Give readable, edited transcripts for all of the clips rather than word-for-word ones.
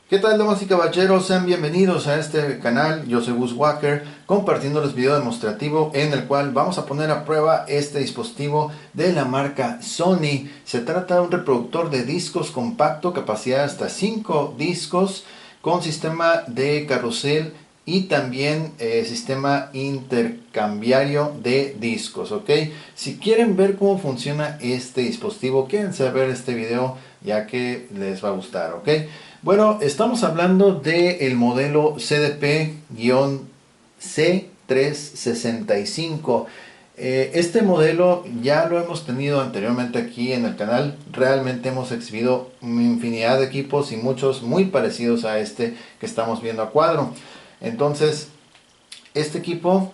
¿Qué tal, damas y caballeros? Sean bienvenidos a este canal. Yo soy Gus Walker, compartiéndoles video demostrativo en el cual vamos a poner a prueba este dispositivo de la marca Sony. Se trata de un reproductor de discos compacto, capacidad hasta 5 discos, con sistema de carrusel y también sistema intercambiario de discos, ¿ok? Si quieren ver cómo funciona este dispositivo, quédense a ver este video ya que les va a gustar, ¿ok? Bueno, estamos hablando del modelo CDP-C365. Este modelo ya lo hemos tenido anteriormente aquí en el canal. Realmente hemos exhibido infinidad de equipos y muchos muy parecidos a este que estamos viendo a cuadro. Entonces, este equipo,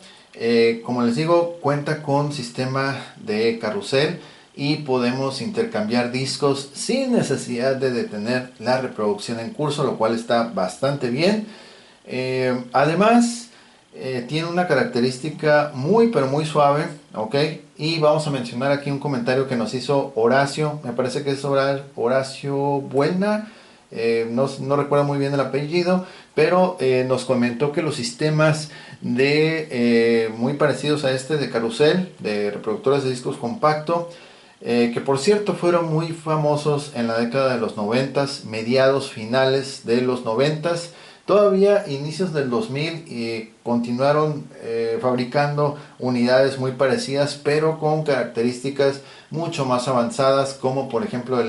como les digo, cuenta con sistema de carrusel y podemos intercambiar discos sin necesidad de detener la reproducción en curso, lo cual está bastante bien. Además, tiene una característica muy pero muy suave, ¿ok? Y vamos a mencionar aquí un comentario que nos hizo Horacio, me parece que es Horacio Buena. No recuerdo muy bien el apellido, pero nos comentó que los sistemas muy parecidos a este de carrusel, de reproductores de discos compacto, que por cierto fueron muy famosos en la década de los 90, mediados finales de los 90, todavía inicios del 2000, y continuaron fabricando unidades muy parecidas pero con características mucho más avanzadas, como por ejemplo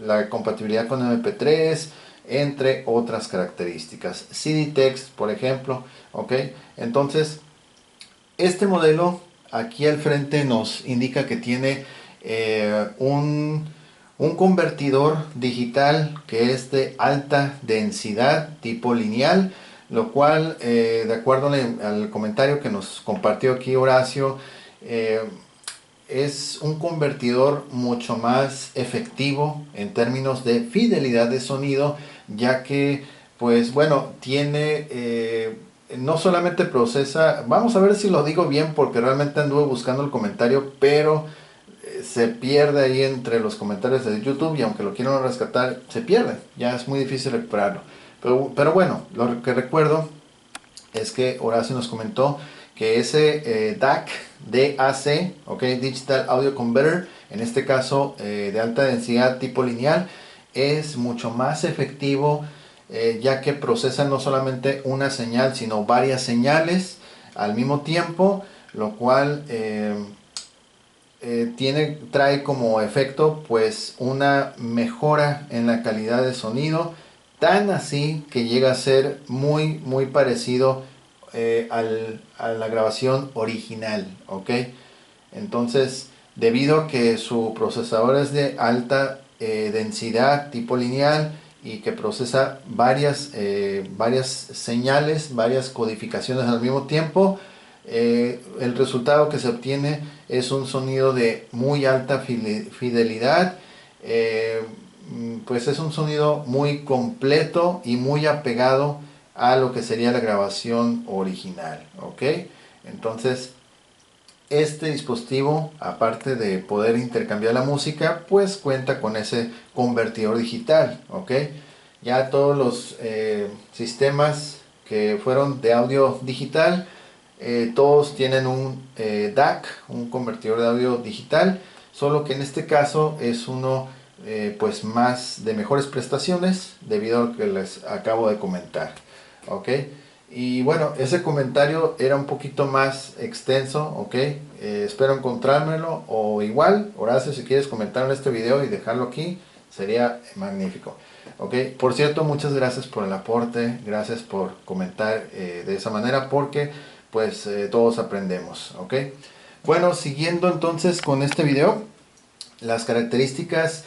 la compatibilidad con MP3, entre otras características, CD Text por ejemplo, ok. Entonces este modelo aquí al frente nos indica que tiene un convertidor digital que es de alta densidad tipo lineal, lo cual, de acuerdo al comentario que nos compartió aquí Horacio, eh, es un convertidor mucho más efectivo en términos de fidelidad de sonido, ya que pues bueno, tiene no solamente procesa, vamos a ver si lo digo bien porque realmente anduve buscando el comentario, pero se pierde ahí entre los comentarios de YouTube, y aunque lo quieran rescatar, se pierde, ya es muy difícil recuperarlo. Pero bueno, lo que recuerdo es que Horacio nos comentó que ese DAC, ok, Digital Audio Converter, en este caso de alta densidad tipo lineal, es mucho más efectivo, ya que procesa no solamente una señal, sino varias señales al mismo tiempo, lo cual trae como efecto pues una mejora en la calidad de sonido, tan así que llega a ser muy parecido a la grabación original, ok. Entonces, debido a que su procesador es de alta densidad tipo lineal y que procesa varias señales, varias codificaciones al mismo tiempo, el resultado que se obtiene es un sonido de muy alta fidelidad. Pues es un sonido muy completo y muy apegado a lo que sería la grabación original, ¿ok? Entonces, este dispositivo, aparte de poder intercambiar la música, pues cuenta con ese convertidor digital, ¿ok? Ya todos los sistemas que fueron de audio digital, todos tienen un DAC, un convertidor de audio digital, solo que en este caso es uno pues más de mejores prestaciones, debido a lo que les acabo de comentar, ¿ok? Y bueno, ese comentario era un poquito más extenso, ok. Espero encontrármelo, o igual, Horacio, si quieres comentar en este video y dejarlo aquí, sería magnífico, ok. Por cierto, muchas gracias por el aporte, gracias por comentar de esa manera, porque pues todos aprendemos, ok. Bueno, siguiendo entonces con este video, las características,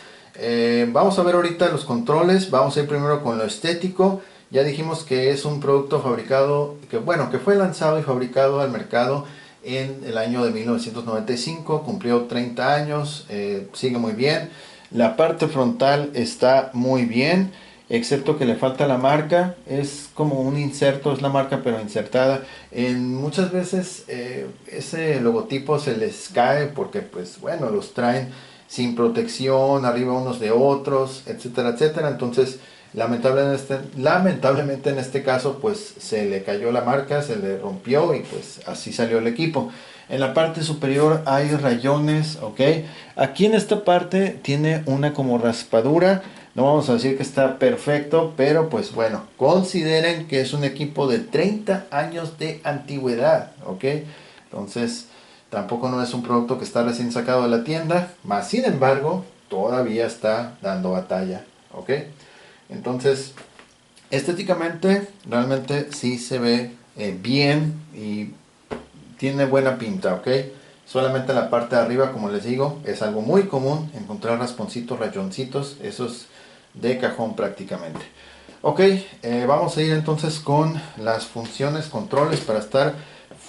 vamos a ver ahorita los controles. Vamos a ir primero con lo estético. Ya dijimos que es un producto fabricado, que fue lanzado y fabricado al mercado en el año de 1995, cumplió 30 años, sigue muy bien. La parte frontal está muy bien, excepto que le falta la marca, es como un inserto, es la marca pero insertada. Muchas veces ese logotipo se les cae porque pues los traen sin protección, arriba unos de otros, etcétera, etcétera. Entonces Lamentablemente en este caso pues se le cayó la marca, se le rompió y pues así salió el equipo. En la parte superior hay rayones, ok. Aquí en esta parte tiene una como raspadura. No vamos a decir que está perfecto, pero pues bueno, consideren que es un equipo de 30 años de antigüedad, ok. Entonces tampoco no es un producto que está recién sacado de la tienda, más sin embargo todavía está dando batalla, ok. Entonces estéticamente realmente sí se ve bien y tiene buena pinta, ok. Solamente la parte de arriba, como les digo, es algo muy común encontrar rasponcitos, rayoncitos, esos de cajón prácticamente. Ok, vamos a ir entonces con las funciones, controles para estar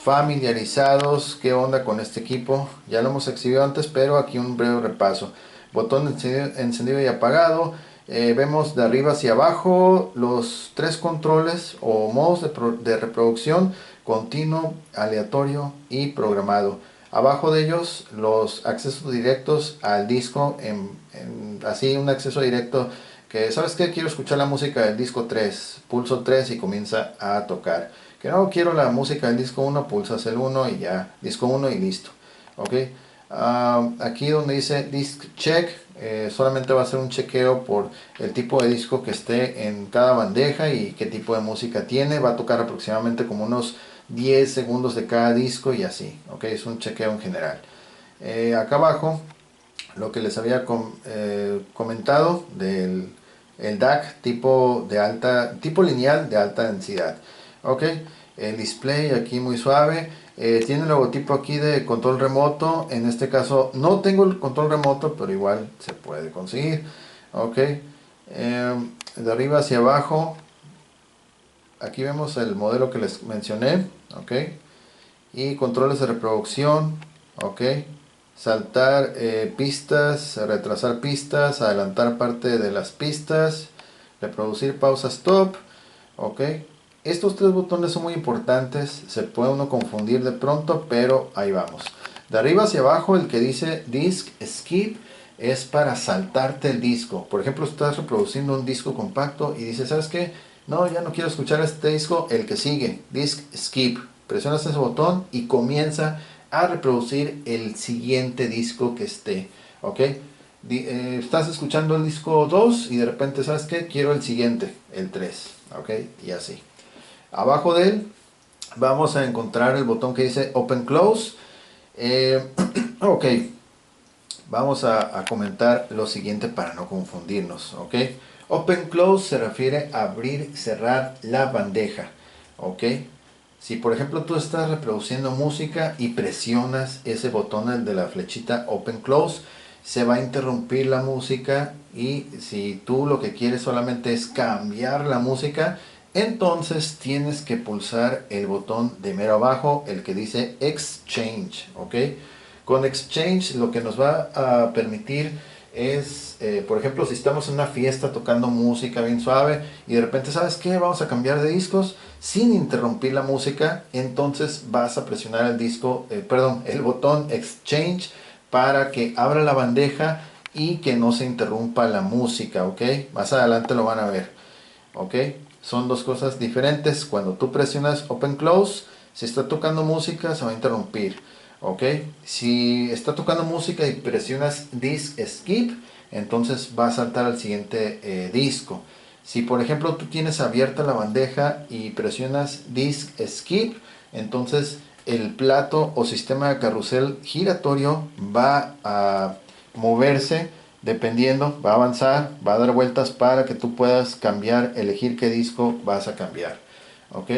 familiarizados. ¿Qué onda con este equipo? Ya lo hemos exhibido antes, pero aquí un breve repaso. Botón encendido y apagado. Vemos de arriba hacia abajo los tres controles o modos de reproducción: continuo, aleatorio y programado. Abajo de ellos los accesos directos al disco, así un acceso directo que, ¿sabes qué? Quiero escuchar la música del disco 3, pulso 3 y comienza a tocar. Que no quiero la música del disco 1, pulsas el 1 y ya, disco 1 y listo. Ok, aquí donde dice Disc Check, solamente va a ser un chequeo por el tipo de disco que esté en cada bandeja y qué tipo de música tiene. Va a tocar aproximadamente como unos 10 segundos de cada disco y así. Ok, es un chequeo en general. Acá abajo, lo que les había comentado del el DAC tipo lineal de alta densidad. Ok, el display aquí muy suave. Tiene el logotipo aquí de control remoto. En este caso no tengo el control remoto, pero igual se puede conseguir. Ok, de arriba hacia abajo, aquí vemos el modelo que les mencioné. Ok, y controles de reproducción. Ok, saltar pistas, retrasar pistas, adelantar parte de las pistas, reproducir pausa stop. Ok, estos tres botones son muy importantes, se puede uno confundir de pronto, pero ahí vamos. De arriba hacia abajo el que dice Disc Skip es para saltarte el disco. Por ejemplo, estás reproduciendo un disco compacto y dices, ¿sabes qué? No, ya no quiero escuchar este disco, el que sigue, Disc Skip. Presionas ese botón y comienza a reproducir el siguiente disco que esté. ¿Ok? Estás escuchando el disco 2 y de repente, ¿sabes qué? Quiero el siguiente, el 3. ¿Ok? Y así. Abajo de él vamos a encontrar el botón que dice Open Close. Ok. Vamos a comentar lo siguiente para no confundirnos. ¿Ok? Open Close se refiere a abrir, cerrar la bandeja. ¿Ok? Si por ejemplo tú estás reproduciendo música y presionas ese botón, el de la flechita Open Close, se va a interrumpir la música, y si tú lo que quieres solamente es cambiar la música, entonces tienes que pulsar el botón de mero abajo, el que dice Exchange. ¿Ok? Con Exchange lo que nos va a permitir es, por ejemplo, si estamos en una fiesta tocando música bien suave y de repente, ¿sabes qué? Vamos a cambiar de discos sin interrumpir la música, entonces vas a presionar el botón Exchange para que abra la bandeja y que no se interrumpa la música, ¿ok? Más adelante lo van a ver, ¿ok? Son dos cosas diferentes. Cuando tú presionas Open Close, si está tocando música se va a interrumpir. ¿Ok? Si está tocando música y presionas Disc Skip, entonces va a saltar al siguiente disco. Si por ejemplo tú tienes abierta la bandeja y presionas Disc Skip, entonces el plato o sistema de carrusel giratorio va a moverse dependiendo, va a avanzar, va a dar vueltas para que tú puedas cambiar, elegir qué disco vas a cambiar. ¿Ok?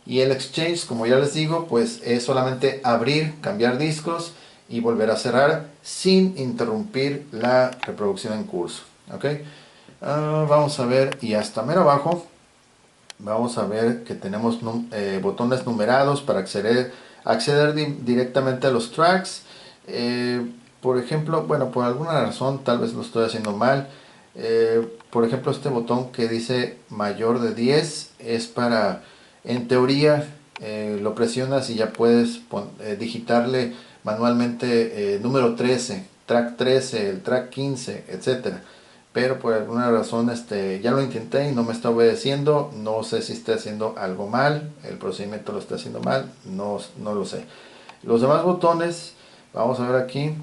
Y el Exchange, como ya les digo, pues es solamente abrir, cambiar discos y volver a cerrar sin interrumpir la reproducción en curso. ¿Ok? Vamos a ver, y hasta mero abajo vamos a ver que tenemos botones numerados para acceder directamente a los tracks. Por ejemplo, bueno, por alguna razón, tal vez lo estoy haciendo mal. Por ejemplo, este botón que dice mayor de 10 es para, en teoría, lo presionas y ya puedes digitarle manualmente número 13, track 13, el track 15, etcétera. pero por alguna razón ya lo intenté y no me está obedeciendo. No sé si está haciendo algo mal, el procedimiento lo está haciendo mal, no lo sé. Los demás botones, vamos a ver aquí,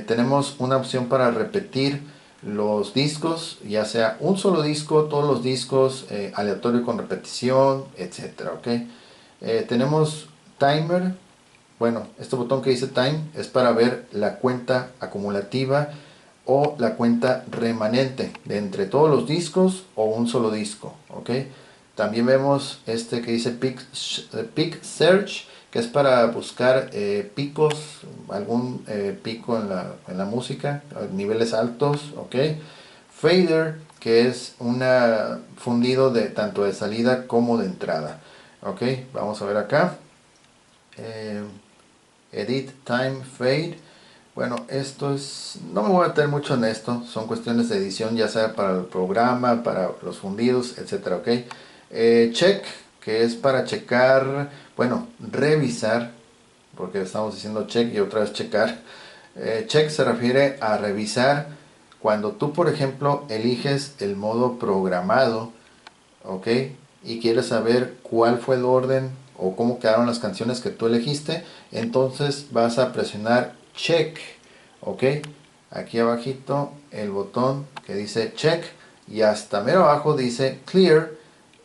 tenemos una opción para repetir los discos, ya sea un solo disco, todos los discos, aleatorio con repetición, etcétera, ¿ok? Tenemos timer. Bueno, este botón que dice time es para ver la cuenta acumulativa o la cuenta remanente de entre todos los discos o un solo disco, ¿ok? También vemos este que dice Peak Search, que es para buscar picos, algún pico en la música, niveles altos, ¿ok? Fader, que es un fundido de tanto de salida como de entrada, ¿ok? Vamos a ver acá. Edit Time Fade. Bueno, esto es, no me voy a meter mucho en esto, son cuestiones de edición, ya sea para el programa, para los fundidos, etcétera, ¿ok? Check, que es para checar, bueno, revisar, porque estamos diciendo check y otra vez checar. Check se refiere a revisar cuando tú, por ejemplo, eliges el modo programado, ¿ok? Y quieres saber cuál fue el orden o cómo quedaron las canciones que tú elegiste, entonces vas a presionar check, ¿ok? Aquí abajito el botón que dice check y hasta mero abajo dice clear.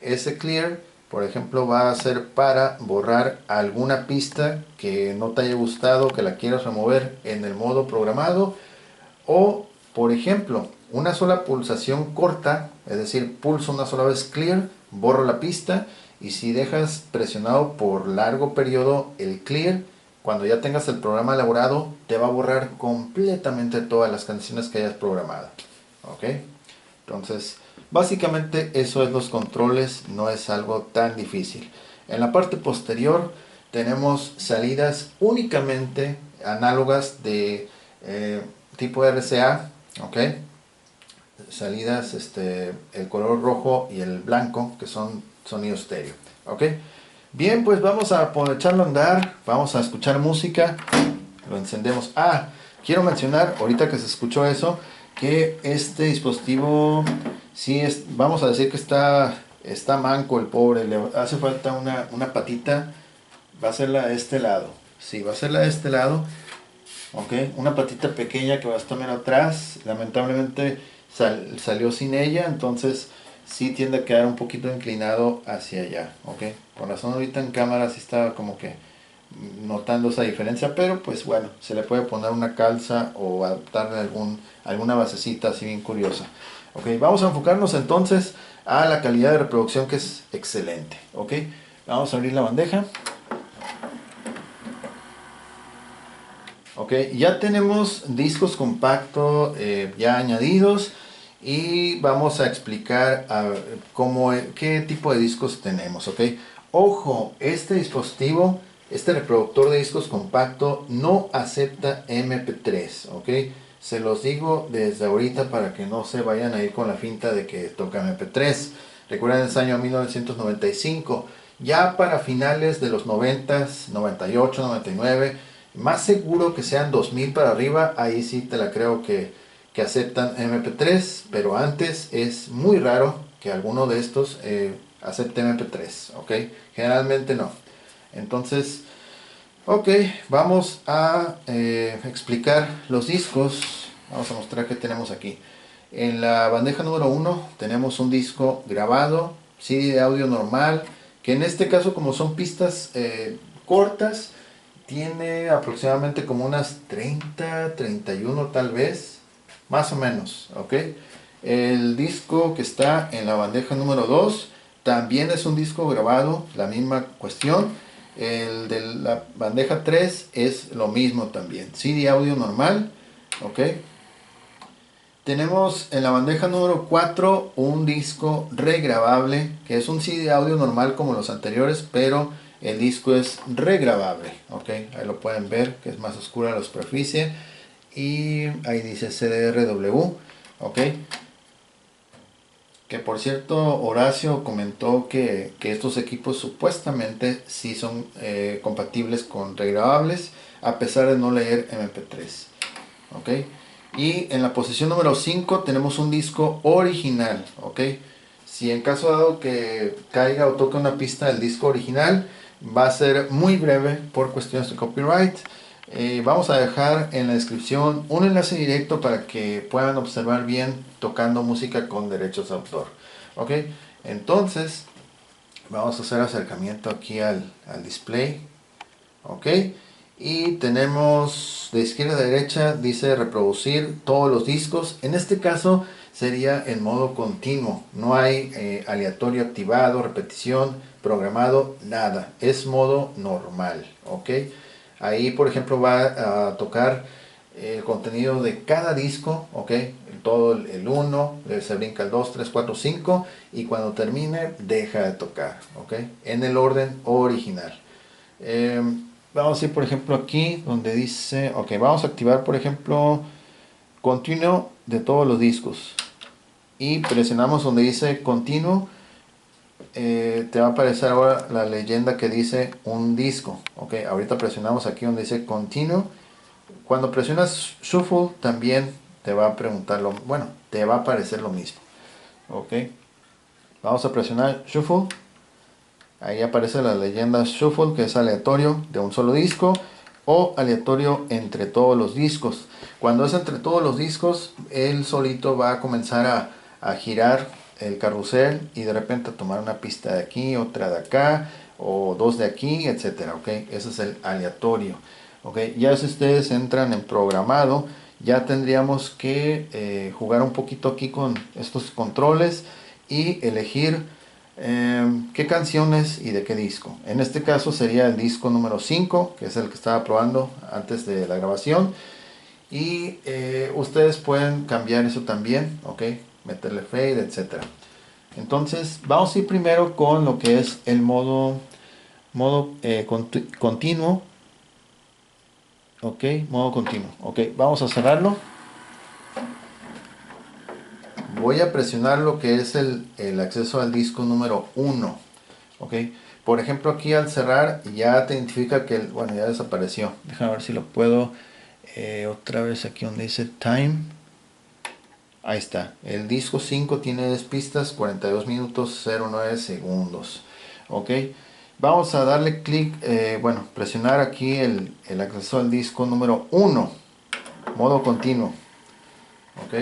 Ese clear, por ejemplo, va a ser para borrar alguna pista que no te haya gustado, que la quieras remover en el modo programado, o por ejemplo una sola pulsación corta, es decir, pulso una sola vez clear, borro la pista, y si dejas presionado por largo periodo el clear, cuando ya tengas el programa elaborado te va a borrar completamente todas las canciones que hayas programado, ¿ok? Entonces básicamente eso es los controles, no es algo tan difícil. En la parte posterior tenemos salidas únicamente análogas de tipo RCA, ¿ok? Salidas, el color rojo y el blanco, que son sonido estéreo, ¿ok? Bien, pues vamos a echarlo a andar, vamos a escuchar música, lo encendemos. Quiero mencionar, ahorita que se escuchó eso, que este dispositivo, sí vamos a decir que está manco el pobre, le hace falta una patita, va a serla de este lado, sí, va a serla de este lado. Ok, una patita pequeña que va a estar atrás, lamentablemente salió sin ella, entonces sí tiende a quedar un poquito inclinado hacia allá, ok. Por razón ahorita en cámara sí estaba como que notando esa diferencia, pero pues bueno, se le puede poner una calza o adaptarle alguna basecita así bien curiosa. Ok, vamos a enfocarnos entonces a la calidad de reproducción, que es excelente, ok. Vamos a abrir la bandeja. Ok, ya tenemos discos compactos ya añadidos, y vamos a explicar qué tipo de discos tenemos, ok. Ojo, este dispositivo, este reproductor de discos compacto no acepta MP3, ok. Se los digo desde ahorita para que no se vayan a ir con la finta de que toca MP3. Recuerden, el año 1995, ya para finales de los 90s, 98, 99, más seguro que sean 2000 para arriba, ahí sí te la creo que aceptan MP3, pero antes es muy raro que alguno de estos acepte MP3, ok, generalmente no. Entonces, ok, vamos a explicar los discos. Vamos a mostrar qué tenemos aquí. En la bandeja número 1 tenemos un disco grabado, CD de audio normal, que en este caso, como son pistas cortas, tiene aproximadamente como unas 30, 31 tal vez, más o menos, ¿ok? El disco que está en la bandeja número 2 también es un disco grabado, la misma cuestión. El de la bandeja 3 es lo mismo también, CD audio normal, ¿ok? Tenemos en la bandeja número 4 un disco regrabable, que es un CD audio normal como los anteriores, pero el disco es regrabable, ok, ahí lo pueden ver, que es más oscura la superficie, y ahí dice CDRW, ok. Que por cierto, Horacio comentó que estos equipos supuestamente sí son compatibles con regrabables, a pesar de no leer MP3, ok. Y en la posición número 5 tenemos un disco original, ¿ok? Si en caso dado que caiga o toque una pista del disco original, va a ser muy breve por cuestiones de copyright. Vamos a dejar en la descripción un enlace directo para que puedan observar bien tocando música con derechos de autor. ¿Ok? Entonces, vamos a hacer acercamiento aquí al display. ¿Ok? Y tenemos de izquierda a derecha, dice reproducir todos los discos. En este caso sería en modo continuo. No hay aleatorio activado, repetición, programado, nada. Es modo normal. ¿Ok? Ahí, por ejemplo, va a tocar el contenido de cada disco. ¿Ok? Todo el 1, se brinca el 2, 3, 4, 5. Y cuando termine, deja de tocar. ¿Ok? En el orden original. Vamos a ir por ejemplo aquí donde dice, ok, vamos a activar por ejemplo continuo de todos los discos y presionamos donde dice continuo. Te va a aparecer ahora la leyenda que dice un disco. Ok, ahorita presionamos aquí donde dice continuo. Cuando presionas shuffle también te va a preguntar bueno, te va a aparecer lo mismo. Ok, vamos a presionar shuffle. Ahí aparece la leyenda Shuffle, que es aleatorio de un solo disco o aleatorio entre todos los discos. Cuando es entre todos los discos, él solito va a comenzar a girar el carrusel y de repente a tomar una pista de aquí, otra de acá, o dos de aquí, etcétera. ¿Okay? Ese es el aleatorio. ¿Okay? Ya si ustedes entran en programado, ya tendríamos que jugar un poquito aquí con estos controles y elegir qué canciones y de qué disco. En este caso sería el disco número 5, que es el que estaba probando antes de la grabación. Y ustedes pueden cambiar eso también, ok, meterle fade, etcétera. Entonces vamos a ir primero con lo que es el modo continuo. Ok, modo continuo. Ok, vamos a cerrarlo. Voy a presionar lo que es el acceso al disco número 1. ¿Ok? Por ejemplo, aquí al cerrar ya te identifica que, bueno, ya desapareció. Déjame ver si lo puedo otra vez aquí donde dice time. Ahí está. El disco 5 tiene 10 pistas, 42 minutos 09 segundos. ¿Ok? Vamos a darle clic, bueno, presionar aquí el acceso al disco número 1. Modo continuo. ¿Ok?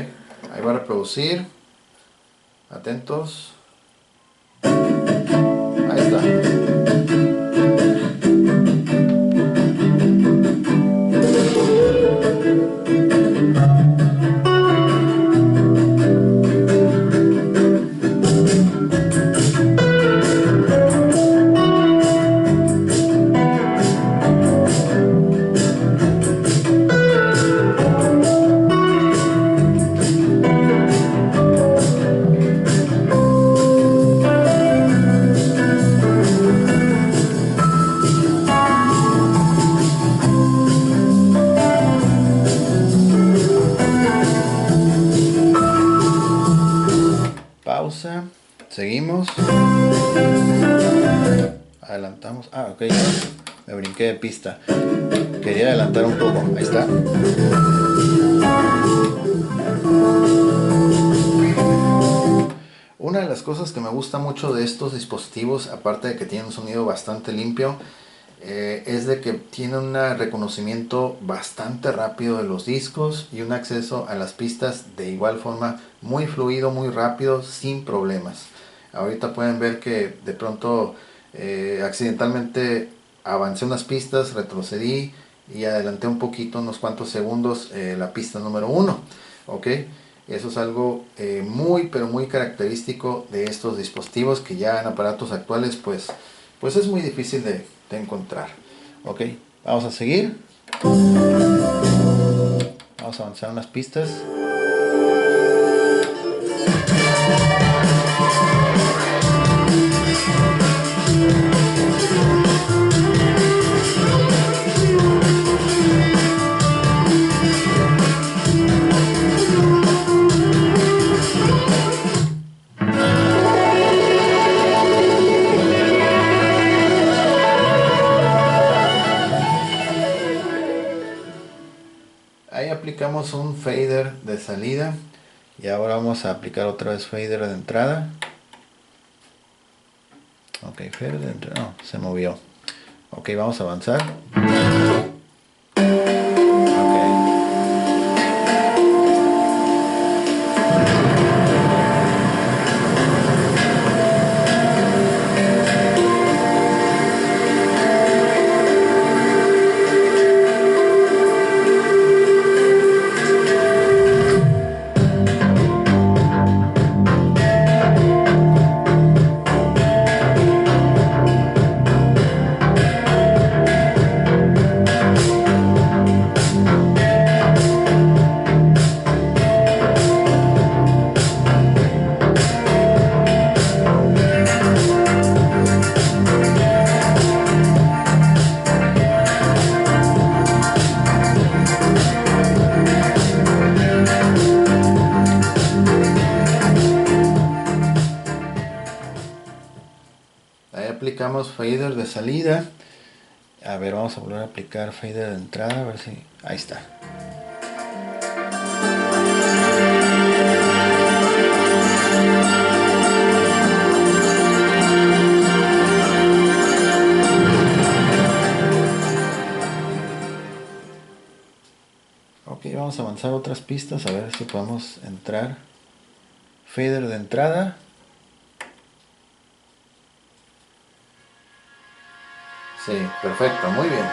Ahí va a reproducir. Atentos. Ahí está. Pausa. Seguimos. Adelantamos. Ah, ok. Me brinqué de pista. Quería adelantar un poco. Ahí está. Una de las cosas que me gusta mucho de estos dispositivos, aparte de que tienen un sonido bastante limpio, es de que tienen un reconocimiento bastante rápido de los discos y un acceso a las pistas de igual forma muy fluido, muy rápido, sin problemas. Ahorita pueden ver que de pronto accidentalmente avancé unas pistas, retrocedí y adelanté un poquito, unos cuantos segundos, la pista número 1. ¿Ok? Eso es algo muy pero muy característico de estos dispositivos que ya en aparatos actuales pues es muy difícil de encontrar. Ok, vamos a seguir. Vamos a avanzar unas pistas. aplicamos un fader de salida y ahora vamos a aplicar otra vez fader de entrada. Ok, fader de entrada, no, se movió. Ok, vamos a avanzar. Ahí aplicamos fader de salida. A ver, vamos a volver a aplicar fader de entrada, a ver si... Ahí está. Ok, vamos a avanzar otras pistas, a ver si podemos entrar. Fader de entrada. Sí, perfecto, muy bien.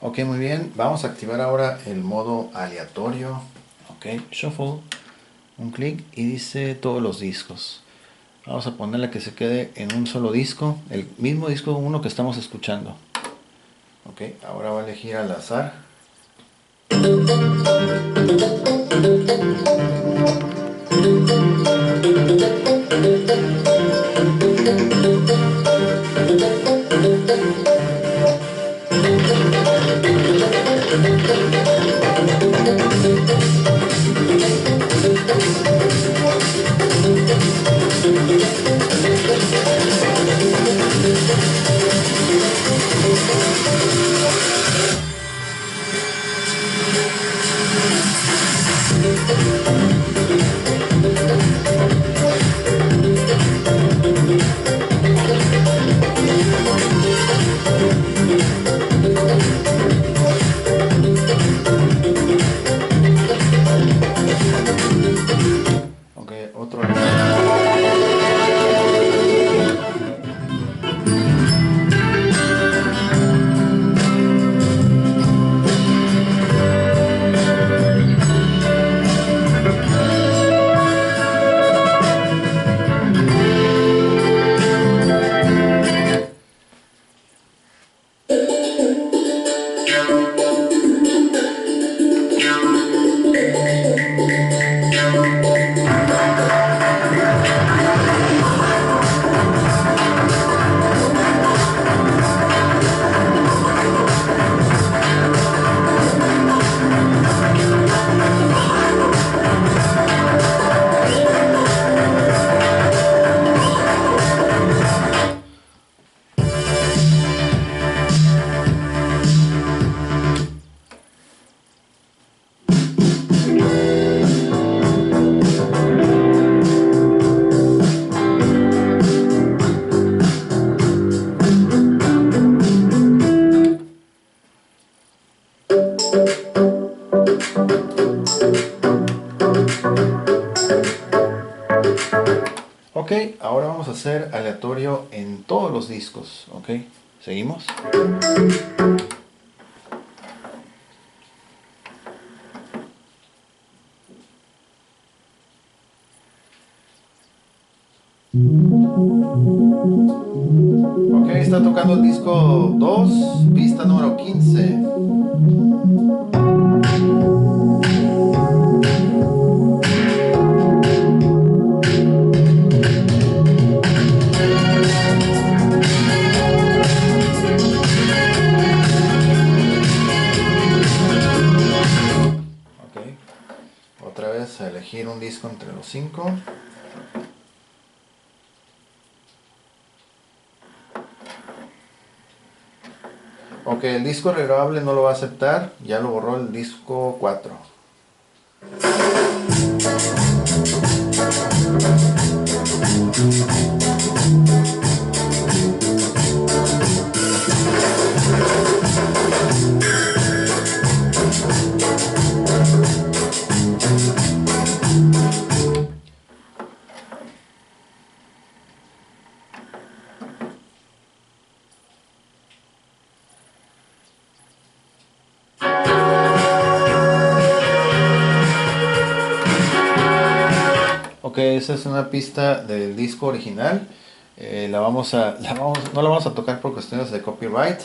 Ok, muy bien. Vamos a activar ahora el modo aleatorio. Ok, shuffle. Un clic y dice todos los discos. Vamos a ponerle que se quede en un solo disco. El mismo disco uno que estamos escuchando. Ok, ahora va a elegir al azar. Ok, otro. Ok, ahora vamos a hacer aleatorio en todos los discos. Ok, seguimos. Ok, está tocando el disco 2, pista número 15. Ok, otra vez a elegir un disco entre los 5. Ok, el disco regrabable no lo va a aceptar, ya lo borró el disco 4. Ok, esa es una pista del disco original. No la vamos a tocar por cuestiones de copyright,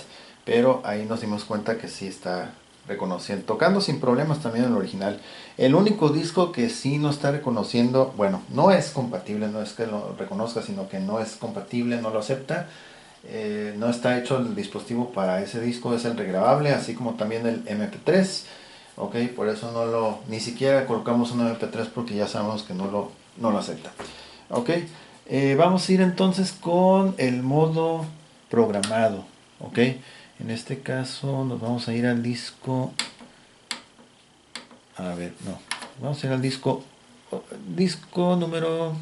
pero ahí nos dimos cuenta que sí está reconociendo, tocando sin problemas también el original. El único disco que sí no está reconociendo, bueno, no es compatible, no es que lo reconozca, sino que no es compatible, no lo acepta. No está hecho el dispositivo para ese disco, es el regrabable, así como también el MP3. Ok, por eso ni siquiera colocamos un MP3 porque ya sabemos que no lo acepta. Ok, vamos a ir entonces con el modo programado. Ok, en este caso nos vamos a ir al disco. A ver, no, vamos a ir al disco número.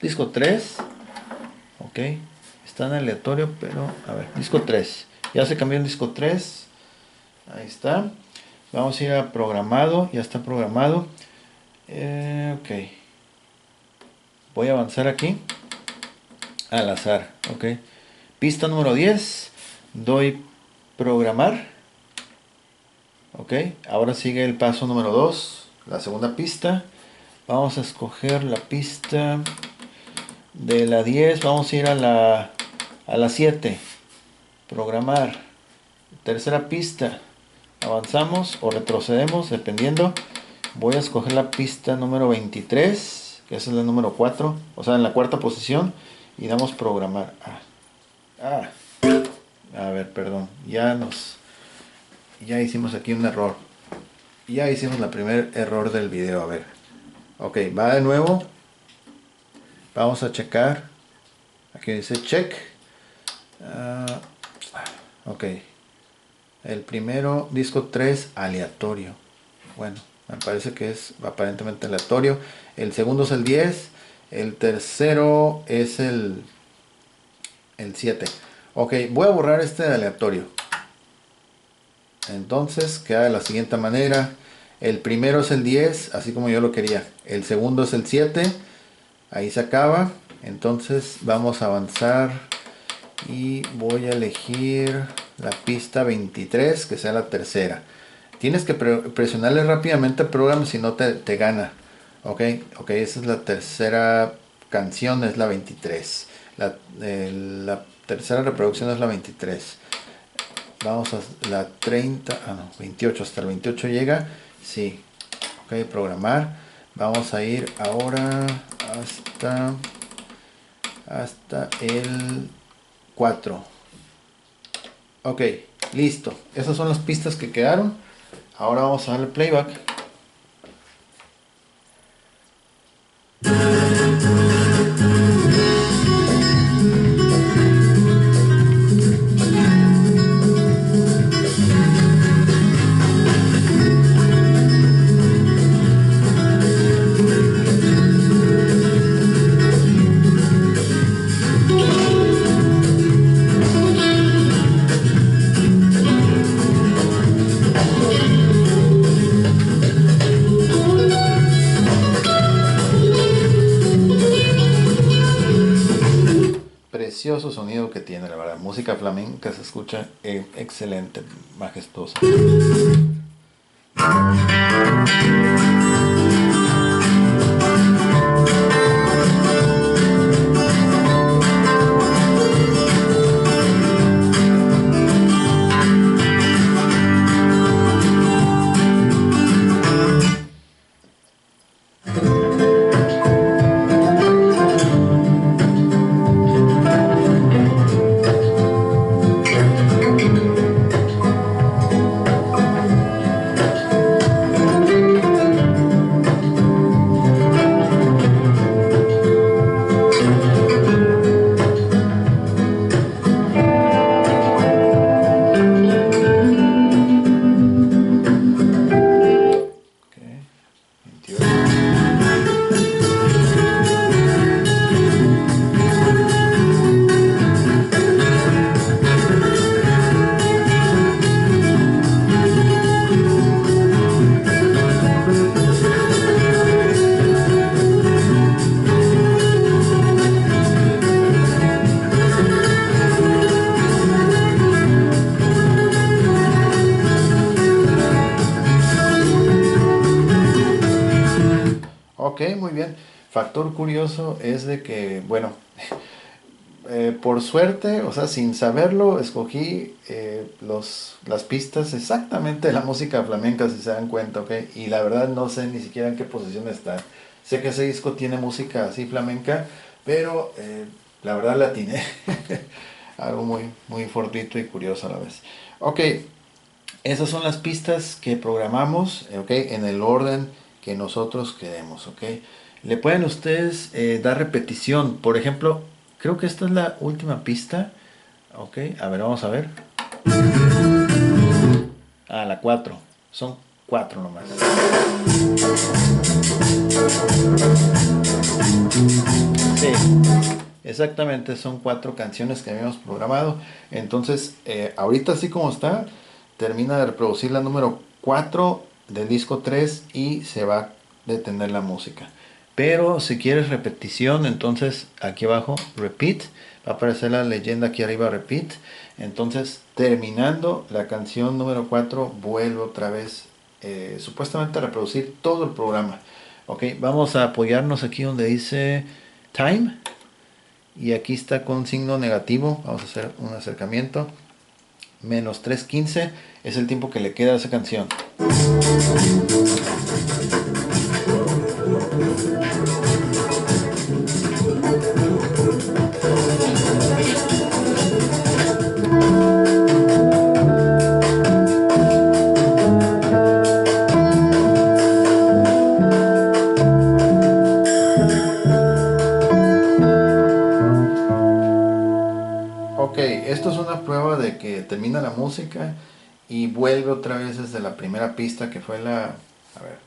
Disco 3. Ok, está en aleatorio, pero a ver, disco 3. Ya se cambió el disco 3. Ahí está. Vamos a ir a programado, ya está programado. Ok. Voy a avanzar aquí. Al azar, ok. Pista número 10. Doy programar. Ok. Ahora sigue el paso número 2. La segunda pista. Vamos a escoger la pista de la 10. Vamos a ir a la 7. Programar. Tercera pista. Avanzamos o retrocedemos dependiendo. Voy a escoger la pista número 23, que esa es la número 4, o sea en la cuarta posición, y damos programar. A ver, perdón, ya hicimos aquí un error. Ya hicimos la primer error del video. A ver, ok, va de nuevo. Vamos a checar. Aquí dice check. Ok, el primero, disco 3, aleatorio. Bueno, me parece que es aparentemente aleatorio. El segundo es el 10. El tercero es el 7. Ok, voy a borrar este de aleatorio. Entonces queda de la siguiente manera. El primero es el 10, así como yo lo quería. El segundo es el 7. Ahí se acaba. Entonces vamos a avanzar. Y voy a elegir la pista 23, que sea la tercera. Tienes que presionarle rápidamente al programa, si no te gana. Ok, esa es la tercera canción, es la 23. La tercera reproducción es la 23. Vamos a la 30, no, 28, hasta el 28 llega. Sí, ok, programar. Vamos a ir ahora hasta el 4. Ok, listo. Esas son las pistas que quedaron. Ahora vamos a darle playback. precioso sonido que tiene, la verdad. Música flamenca se escucha excelente, majestuosa. Ok, muy bien. Factor curioso es de que, bueno, por suerte, o sea, sin saberlo, escogí las pistas exactamente de la música flamenca, si se dan cuenta, ok. Y la verdad no sé ni siquiera en qué posición está. Sé que ese disco tiene música así flamenca, pero la verdad la atiné. Algo muy fortuito y curioso a la vez. Ok, esas son las pistas que programamos, ok, en el orden que nosotros queremos, ok. Le pueden ustedes dar repetición. Por ejemplo, creo que esta es la última pista. Ok, a ver, vamos a ver. Ah, la 4. Son 4 nomás. Sí, exactamente, son 4 canciones que habíamos programado. Entonces, ahorita así como está, termina de reproducir la número 4 del disco 3 y se va a detener la música. Pero si quieres repetición, entonces aquí abajo, repeat, va a aparecer la leyenda aquí arriba, repeat. Entonces, terminando la canción número 4, vuelve otra vez, supuestamente a reproducir todo el programa. Ok, vamos a apoyarnos aquí donde dice time. Y aquí está con signo negativo. Vamos a hacer un acercamiento. Menos 3:15 es el tiempo que le queda a esa canción. Ok, esto es una prueba de que termina la música y vuelve otra vez desde la primera pista que fue la... A ver,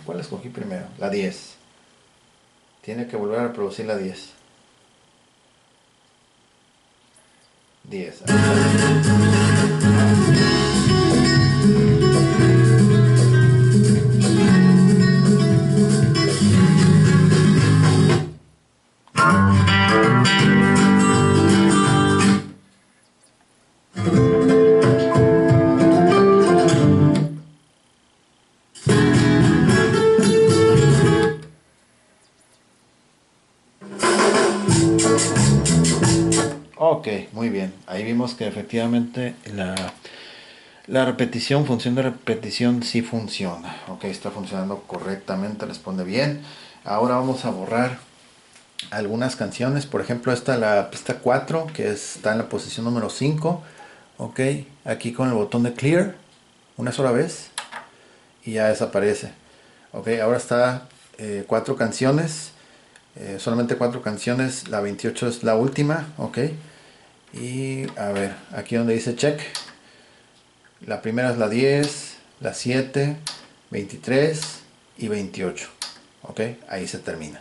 ¿cuál escogí primero? La 10. Tiene que volver a reproducir la 10. 10. Ahí está. Ok, muy bien. Ahí vimos que efectivamente la repetición, función de repetición sí funciona. Ok, está funcionando correctamente, responde bien. Ahora vamos a borrar algunas canciones. Por ejemplo, esta la pista 4, que está en la posición número 5. Ok, aquí con el botón de clear, una sola vez, y ya desaparece. Ok, ahora está 4 canciones. Solamente 4 canciones. La 28 es la última. Ok. Y a ver, aquí donde dice check. La primera es la 10, la 7, 23 y 28. Ok, ahí se termina.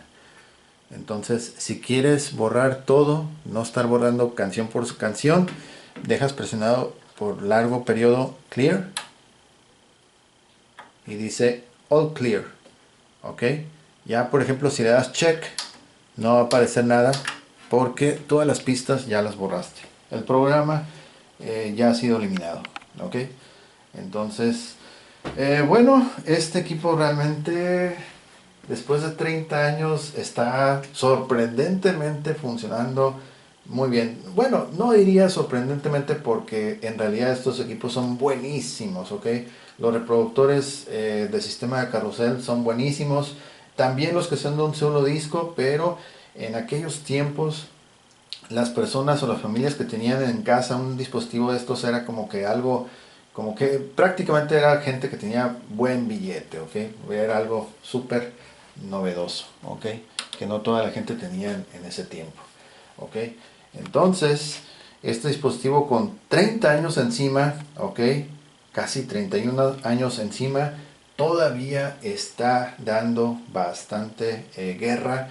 Entonces, si quieres borrar todo, no estar borrando canción por canción, dejas presionado por largo periodo clear y dice all clear. Ok, ya por ejemplo, si le das check, no va a aparecer nada porque todas las pistas ya las borraste. El programa ya ha sido eliminado, ¿ok? Entonces, bueno, este equipo realmente, después de 30 años, está sorprendentemente funcionando muy bien. Bueno, no diría sorprendentemente porque en realidad estos equipos son buenísimos, ¿ok? Los reproductores de sistema de carrusel son buenísimos. También los que son de un solo disco, pero en aquellos tiempos las personas o las familias que tenían en casa un dispositivo de estos era como que algo, como que prácticamente era gente que tenía buen billete, ¿ok? Era algo súper novedoso, ¿ok? Que no toda la gente tenía en ese tiempo, ¿ok? Entonces, este dispositivo con 30 años encima, ¿ok? Casi 31 años encima, todavía está dando bastante guerra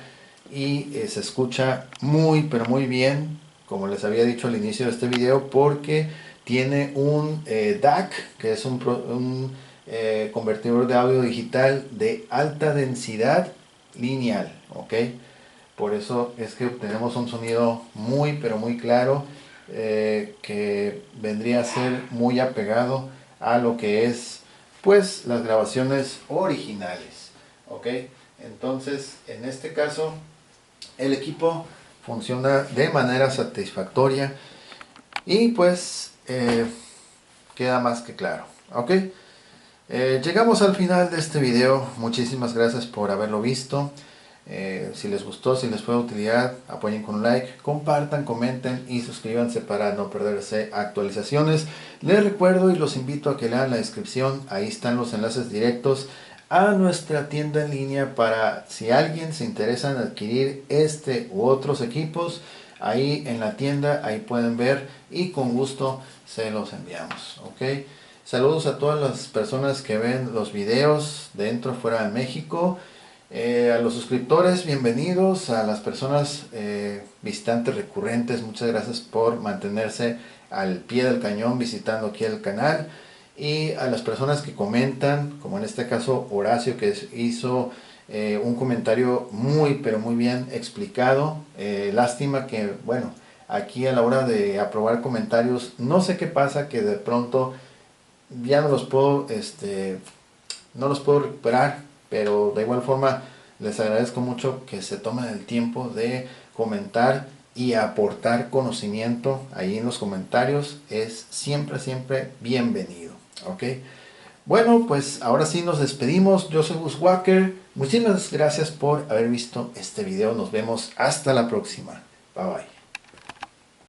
y se escucha muy pero muy bien, como les había dicho al inicio de este video, porque tiene un DAC, que es un convertidor de audio digital de alta densidad lineal, ¿ok? Por eso es que obtenemos un sonido muy pero muy claro, que vendría a ser muy apegado a lo que es pues las grabaciones originales, ¿ok? Entonces en este caso el equipo funciona de manera satisfactoria y pues queda más que claro, ¿ok? Llegamos al final de este video. Muchísimas gracias por haberlo visto. Si les gustó, si les fue de utilidad, apoyen con un like, compartan, comenten y suscríbanse para no perderse actualizaciones. Les recuerdo y los invito a que lean la descripción. Ahí están los enlaces directos a nuestra tienda en línea para si alguien se interesa en adquirir este u otros equipos. Ahí en la tienda, ahí pueden ver y con gusto se los enviamos, ¿ok? Saludos a todas las personas que ven los videos dentro, fuera de México. A los suscriptores, bienvenidos. A las personas visitantes recurrentes, muchas gracias por mantenerse al pie del cañón visitando aquí el canal. Y a las personas que comentan, como en este caso Horacio, que hizo un comentario muy pero muy bien explicado. Lástima que, bueno, aquí a la hora de aprobar comentarios, no sé qué pasa, que de pronto ya no los puedo recuperar, pero de igual forma les agradezco mucho que se tomen el tiempo de comentar y aportar conocimiento ahí en los comentarios. Es siempre siempre bienvenido, ¿ok? Bueno, pues ahora sí nos despedimos. Yo soy Gus Walker. Muchísimas gracias por haber visto este video. Nos vemos hasta la próxima. Bye bye.